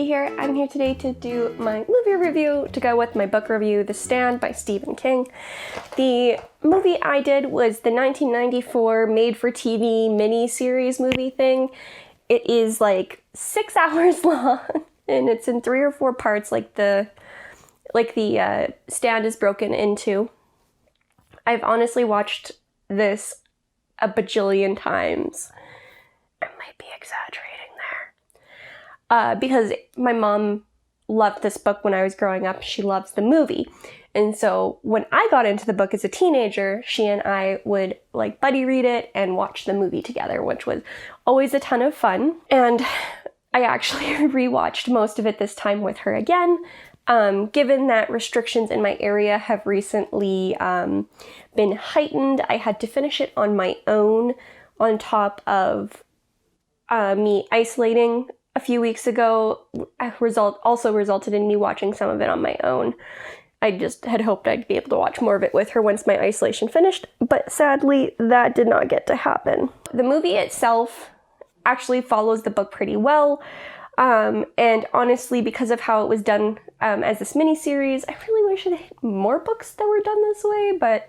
here. I'm here today to do my movie review to go with my book review, The Stand by Stephen King. The movie I did was the 1994 made-for-TV miniseries movie thing. It is like 6 hours long, and it's in 3 or 4 parts, like the Stand is broken into. I've honestly watched this a bajillion times. I might be exaggerating there. Because my mom loved this book when I was growing up. She loves the movie. And so when I got into the book as a teenager, she and I would like buddy read it and watch the movie together, which was always a ton of fun. And I actually rewatched most of it this time with her again. Given that restrictions in my area have recently been heightened, I had to finish it on my own on top of me isolating a few weeks ago. Also resulted in me watching some of it on my own. I just had hoped I'd be able to watch more of it with her once my isolation finished, but sadly that did not get to happen. The movie itself actually follows the book pretty well. And honestly, because of how it was done as this miniseries, I really wish it had more books that were done this way, but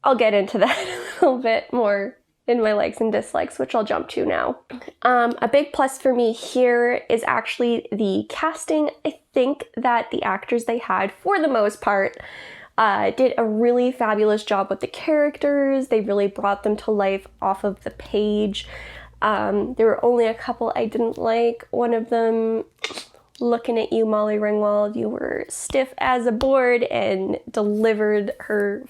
I'll get into that a little bit more in my likes and dislikes, which I'll jump to now. A big plus for me here is actually the casting. I think that the actors they had, for the most part, did a really fabulous job with the characters. They really brought them to life off of the page. There were only a couple I didn't like. One of them, looking at you, Molly Ringwald, you were stiff as a board and delivered her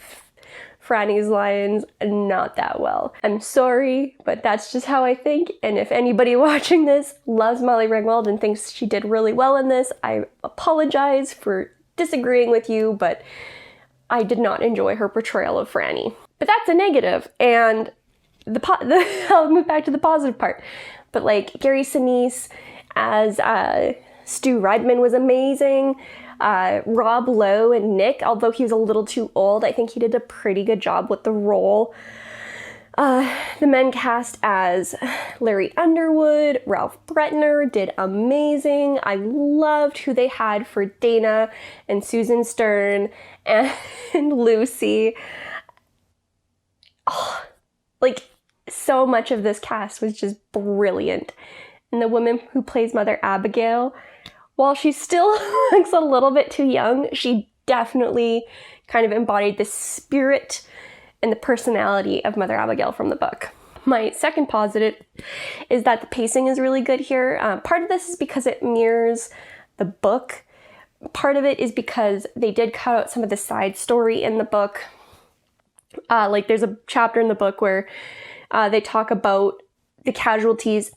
Franny's lines not that well. I'm sorry, but that's just how I think. And if anybody watching this loves Molly Ringwald and thinks she did really well in this, I apologize for disagreeing with you, but I did not enjoy her portrayal of Franny. But that's a negative, and I'll move back to the positive part. But like Gary Sinise as Stu Redman was amazing. Rob Lowe and Nick, although he was a little too old, I think he did a pretty good job with the role. The men cast as Larry Underwood, Ralph Bretner did amazing. I loved who they had for Dana and Susan Stern and Lucy. Oh, like, so much of this cast was just brilliant. And the woman who plays Mother Abigail, while she still looks a little bit too young, she definitely kind of embodied the spirit and the personality of Mother Abigail from the book. My second positive is that the pacing is really good here. Part of this is because it mirrors the book. Part of it is because they did cut out some of the side story in the book. Like there's a chapter in the book where they talk about the casualties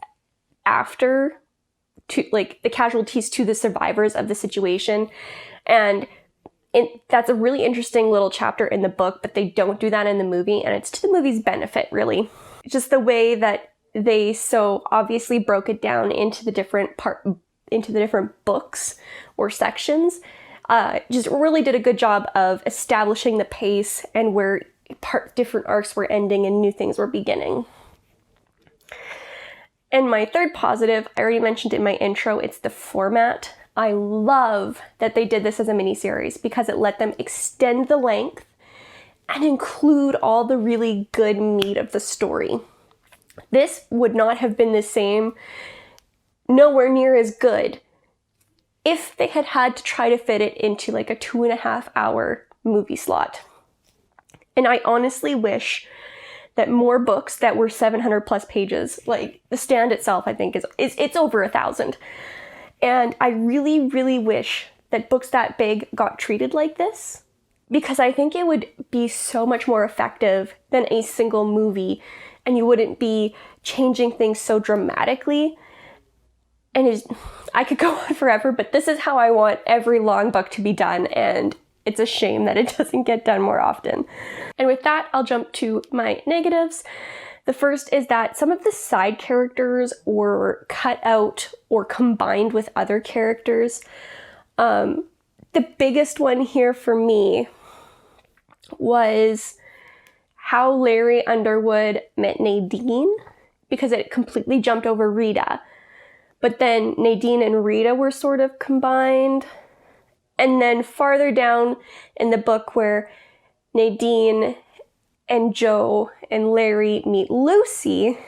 to the survivors of the situation. And that's a really interesting little chapter in the book, but they don't do that in the movie, and it's to the movie's benefit, really. Just the way that they so obviously broke it down into the different books or sections, just really did a good job of establishing the pace and where different arcs were ending and new things were beginning. And my third positive, I already mentioned in my intro, it's the format. I love that they did this as a miniseries because it let them extend the length and include all the really good meat of the story. This would not have been the same, nowhere near as good, if they had had to try to fit it into like a 2.5 hour movie slot. And I honestly wish that more books that were 700 plus pages, like The Stand itself, I think it's over 1,000. And I really, really wish that books that big got treated like this, because I think it would be so much more effective than a single movie, and you wouldn't be changing things so dramatically. And I could go on forever, but this is how I want every long book to be done, and it's a shame that it doesn't get done more often. And with that, I'll jump to my negatives. The first is that some of the side characters were cut out or combined with other characters. The biggest one here for me was how Larry Underwood met Nadine, because it completely jumped over Rita. but then Nadine and Rita were sort of combined. And then farther down in the book where Nadine and Joe and Larry meet Lucy,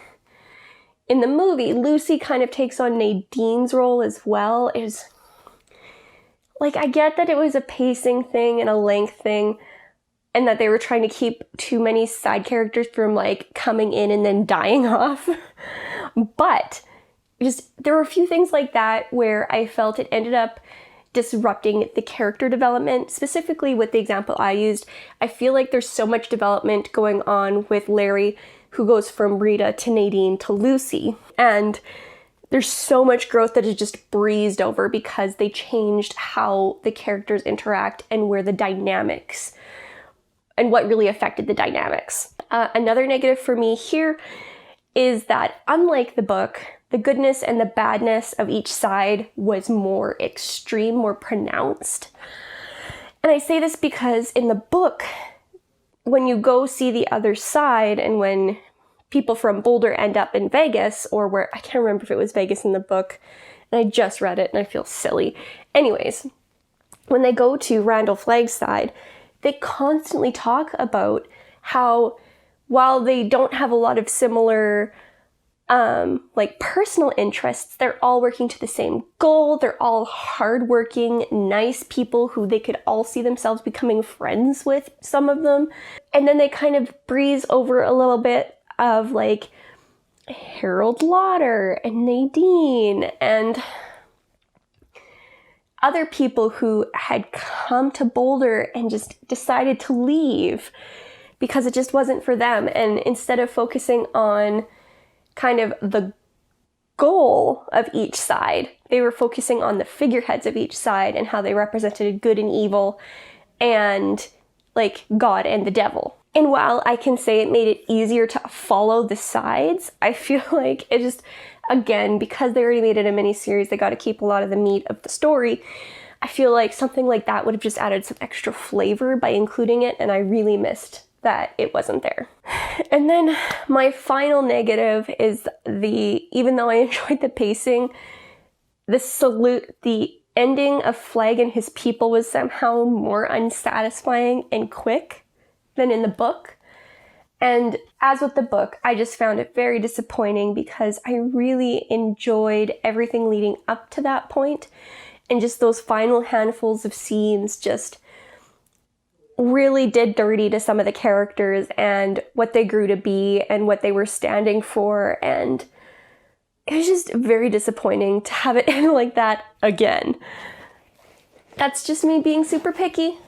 in the movie, Lucy kind of takes on Nadine's role as well. I get that it was a pacing thing and a length thing, and that they were trying to keep too many side characters from, coming in and then dying off. But there were a few things like that where I felt it ended up disrupting the character development. Specifically with the example I used, I feel like there's so much development going on with Larry, who goes from Rita to Nadine to Lucy. And there's so much growth that is just breezed over because they changed how the characters interact and where the dynamics and what really affected the dynamics. Another negative for me here is that, unlike the book, the goodness and the badness of each side was more extreme, more pronounced. And I say this because in the book, when you go see the other side, and when people from Boulder end up in Vegas, or where, I can't remember if it was Vegas in the book, and I just read it and I feel silly. Anyways, when they go to Randall Flagg's side, they constantly talk about how, while they don't have a lot of similar personal interests, they're all working to the same goal. They're all hardworking, nice people who they could all see themselves becoming friends with, some of them. And then they kind of breeze over a little bit of Harold Lauder and Nadine and other people who had come to Boulder and just decided to leave because it just wasn't for them. And instead of focusing on kind of the goal of each side, they were focusing on the figureheads of each side and how they represented good and evil and God and the devil. And while I can say it made it easier to follow the sides, I feel like it just, again, because they already made it a miniseries, they got to keep a lot of the meat of the story. I feel like something like that would have just added some extra flavor by including it, and I really missed that it wasn't there. And then my final negative is even though I enjoyed the pacing, the ending of Flagg and his people was somehow more unsatisfying and quick than in the book. And as with the book, I just found it very disappointing because I really enjoyed everything leading up to that point, and just those final handfuls of scenes just really did dirty to some of the characters and what they grew to be and what they were standing for, and it was just very disappointing to have it end like that again. That's just me being super picky.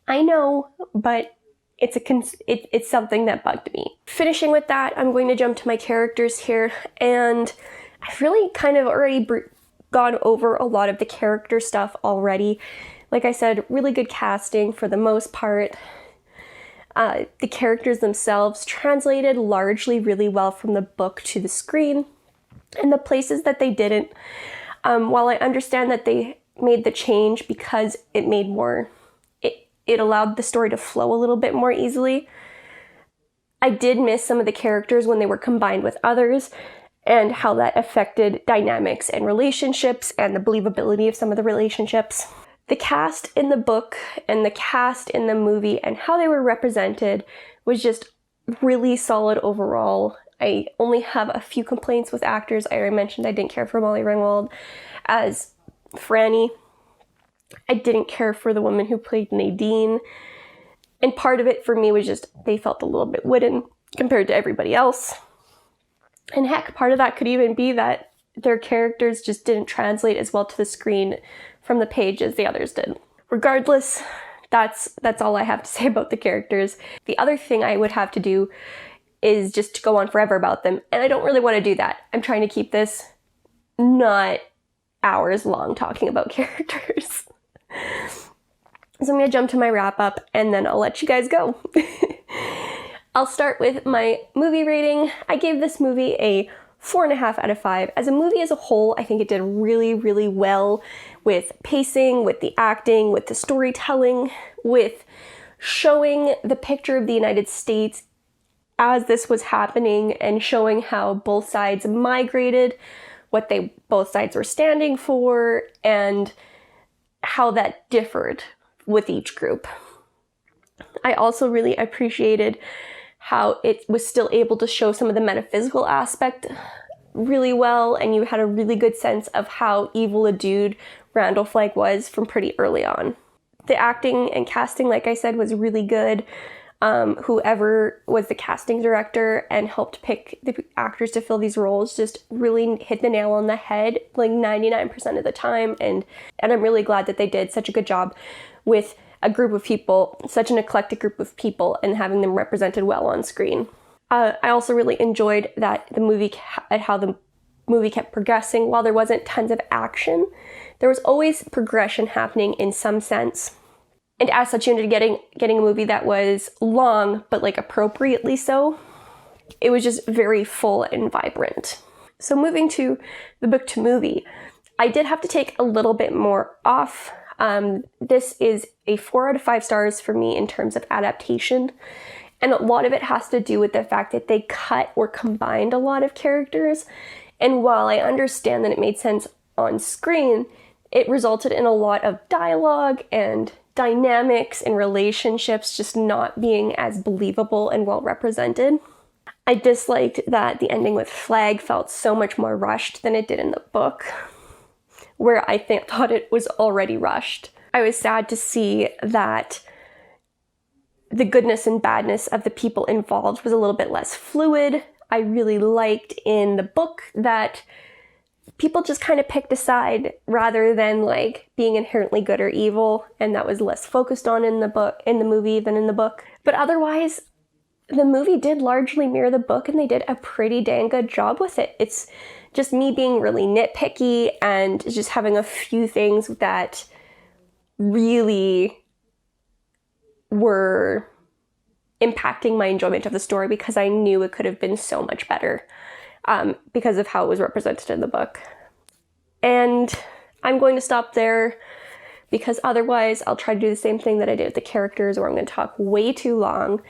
I know, but it's something that bugged me. Finishing with that, I'm going to jump to my characters here, and I've really kind of already gone over a lot of the character stuff already. Like I said, really good casting for the most part. The characters themselves translated largely really well from the book to the screen. And the places that they didn't, while I understand that they made the change because it allowed the story to flow a little bit more easily, I did miss some of the characters when they were combined with others and how that affected dynamics and relationships and the believability of some of the relationships. The cast in the book and the cast in the movie and how they were represented was just really solid overall. I only have a few complaints with actors. I already mentioned I didn't care for Molly Ringwald as Franny. I didn't care for the woman who played Nadine. And part of it for me was just they felt a little bit wooden compared to everybody else. And heck, part of that could even be that their characters just didn't translate as well to the screen from the page as the others did. Regardless, that's all I have to say about the characters. The other thing I would have to do is just to go on forever about them, and I don't really want to do that. I'm trying to keep this not hours long talking about characters. So I'm going to jump to my wrap up, and then I'll let you guys go. I'll start with my movie rating. I gave this movie a 4.5 out of 5. As a movie as a whole, I think it did really, really well with pacing, with the acting, with the storytelling, with showing the picture of the United States as this was happening and showing how both sides migrated what they both sides were standing for and how that differed with each group. I also really appreciated how it was still able to show some of the metaphysical aspect really well, and you had a really good sense of how evil a dude Randall Flagg was from pretty early on. The acting and casting, like I said, was really good. Whoever was the casting director and helped pick the actors to fill these roles just really hit the nail on the head like 99% of the time, and I'm really glad that they did such a good job with a group of people, such an eclectic group of people, and having them represented well on screen. I also really enjoyed that how the movie kept progressing. While there wasn't tons of action, there was always progression happening in some sense. And as such, you ended up getting a movie that was long, but like appropriately so. It was just very full and vibrant. So moving to the book to movie, I did have to take a little bit more off. This is a 4 out of 5 stars for me in terms of adaptation. And a lot of it has to do with the fact that they cut or combined a lot of characters. And while I understand that it made sense on screen, it resulted in a lot of dialogue and dynamics and relationships just not being as believable and well represented. I disliked that the ending with Flagg felt so much more rushed than it did in the book, where I thought it was already rushed. I was sad to see that the goodness and badness of the people involved was a little bit less fluid. I really liked in the book that people just kind of picked a side rather than like being inherently good or evil, and that was less focused on in the movie than in the book. But otherwise, the movie did largely mirror the book, and they did a pretty dang good job with it. It's just me being really nitpicky and just having a few things that really were impacting my enjoyment of the story, because I knew it could have been so much better because of how it was represented in the book. And I'm going to stop there, because otherwise I'll try to do the same thing that I did with the characters, where I'm going to talk way too long,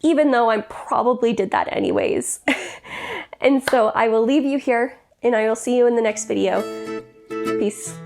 even though I probably did that anyways. And so I will leave you here, and I will see you in the next video. Peace.